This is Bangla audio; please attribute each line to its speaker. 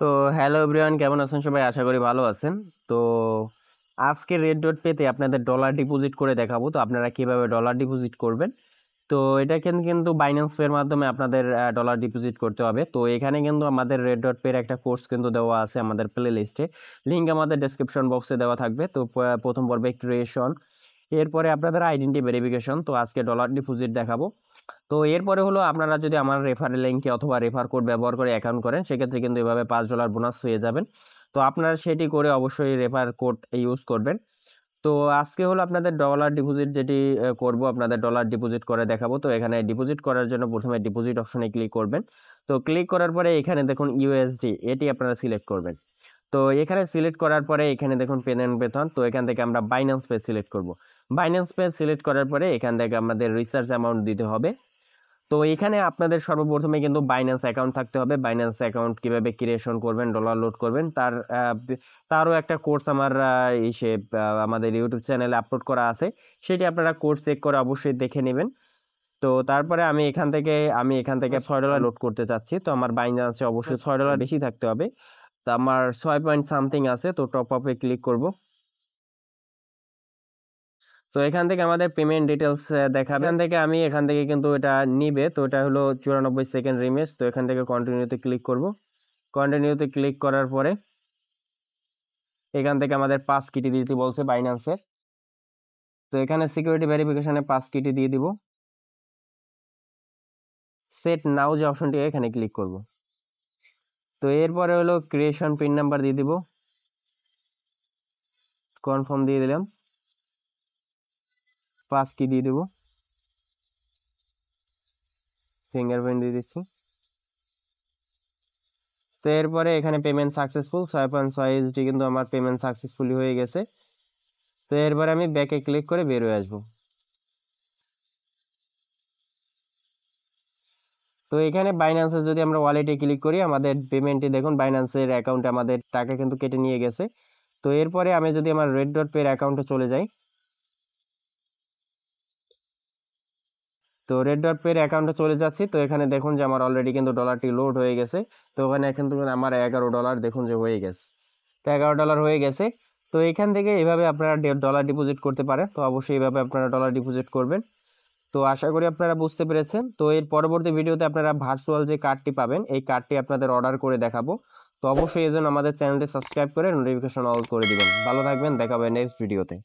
Speaker 1: তো হ্যালো এভরিওয়ান, কেমন আছেন সবাই? আশা করি ভালো আছেন। তো আজকে রেড ডট পেতে আপনাদের ডলার ডিপোজিট করে দেখাবো। তো আপনারা কিভাবে ডলার ডিপোজিট করবেন। তো এটা কিন্তু বাইন্যান্স পের মাধ্যমে আপনাদের ডলার ডিপোজিট করতে হবে। তো এখানে কিন্তু আমাদের রেড ডট পের একটা কোর্স কিন্তু দেওয়া আছে আমাদের প্লে লিস্টে, লিঙ্ক আমাদের ডেসক্রিপশন বক্সে দেওয়া থাকবে। তো প্রথম পর্বে ক্রিয়েশন, এরপরে আপনাদের আইডেন্টি ভেরিফিকেশন। তো আজকে ডলার ডিপোজিট দেখাবো। তো এরপরে হলো আপনারা যদি আমার রেফারেল লিঙ্কে অথবা রেফার কোড ব্যবহার করে অ্যাকাউন্ট করেন, সেক্ষেত্রে কিন্তু এভাবে $5 বোনাস পেয়ে যাবেন। তো আপনারা সেটি করে অবশ্যই রেফার কোড ইউজ করবেন। তো আজকে হলো আপনাদের ডলার ডিপোজিট যেটি করব, আপনাদের ডলার ডিপোজিট করে দেখাবো। তো এখানে ডিপোজিট করার জন্য প্রথমে ডিপোজিট অপশনে ক্লিক করবেন। তো ক্লিক করার পরে এখানে দেখুন ইউএসডি, এটি আপনারা সিলেক্ট করবেন। তো এখানে সিলেক্ট করার পরে এখানে দেখুন পেমেন্ট মেথড। তো এখান থেকে আমরা বাইন্যান্স পে সিলেক্ট করব। বাইন্যান্স পে সিলেক্ট করার পরে এখান থেকে আমাদের রিসার্চ অ্যামাউন্ট দিতে হবে। তো এখানে আপনাদের সর্বপ্রথমে কিন্তু বাইন্যান্স অ্যাকাউন্ট থাকতে হবে। বাইন্যান্স অ্যাকাউন্ট কিভাবে ক্রিয়েশন করবেন, ডলার লোড করবেন, তারও একটা কোর্স আমার আমাদের ইউটিউব চ্যানেলে আপলোড করা আছে। সেটি আপনারা কোর্স চেক করে অবশ্যই দেখে নেবেন। তো তারপরে আমি এখান থেকে $6 লোড করতে চাচ্ছি। তো আমার বাইন্যান্সে অবশ্যই $6 বেশি থাকতে হবে। তো আমার 6 পয়েন্ট সামথিং আছে। তো টপ আপে ক্লিক করব। তো এখান থেকে আমাদের পেমেন্ট ডিটেলস দেখাবে। এখান থেকে কিন্তু এটা নিবে। তো এটা হলো 94 সেকেন্ড রিমেজ। তো এখান থেকে কন্টিনিউতে ক্লিক করব। কন্টিনিউতে ক্লিক করার পরে এখান থেকে আমাদের পাস কিটি দিতে বলছে বাইন্যান্সের। তো এখানে সিকিউরিটি ভেরিফিকেশনে পাস কিটি দিয়ে দিব। সেট নাও যে অপশনটি, এখানে ক্লিক করব। তো এরপরে হলো ক্রিয়েশন পিন নাম্বার দিয়ে দিব। কনফার্ম দিয়ে দিলাম। পাস কি দিয়ে দেব। ফিঙ্গারপ্রিন্ট দিয়ে দিচ্ছি। তো এরপরে এখানে পেমেন্ট সাকসেসফুল 6.6 USD কিন্তু আমার পেমেন্ট সাকসেসফুলি হয়ে গেছে। তো এরপরে আমি ব্যাকে ক্লিক করে বের হয়ে আসবো। তো এখানে বাইন্যান্সে যদি আমরা ওয়ালেটে ক্লিক করি, আমাদের পেমেন্টটি দেখুন বাইন্যান্সের অ্যাকাউন্টে আমাদের টাকা কিন্তু কেটে নিয়ে গেছে। তো এরপরে আমি যদি আমার রেড ডট পের অ্যাকাউন্টে চলে যাই, তো রেড ডট পের অ্যাকাউন্টে চলে যাচ্ছি। তো এখানে দেখুন যে আমার অলরেডি কিন্তু ডলারটি লোড হয়ে গেছে। তো ওখানে কিন্তু আমার $11 দেখুন যে হয়ে গেছে। তো $11 হয়ে গেছে। তো এখান থেকে এভাবে আপনারা ডলার ডিপোজিট করতে পারেন। তো অবশ্যই এভাবে আপনারা ডলার ডিপোজিট করবেন। তো আশা করি আপনারা বুঝতে পেরেছেন। তো এর পরবর্তী ভিডিওতে আপনারা ভার্চুয়াল যে কার্ডটি পাবেন, এই কার্ডটি আপনাদের অর্ডার করে দেখাবো। তো অবশ্যই এজন্য আমাদের চ্যানেলটি সাবস্ক্রাইব করে নোটিফিকেশন অল করে দিবেন। ভালো থাকবেন, দেখা হবে নেক্সট ভিডিওতে।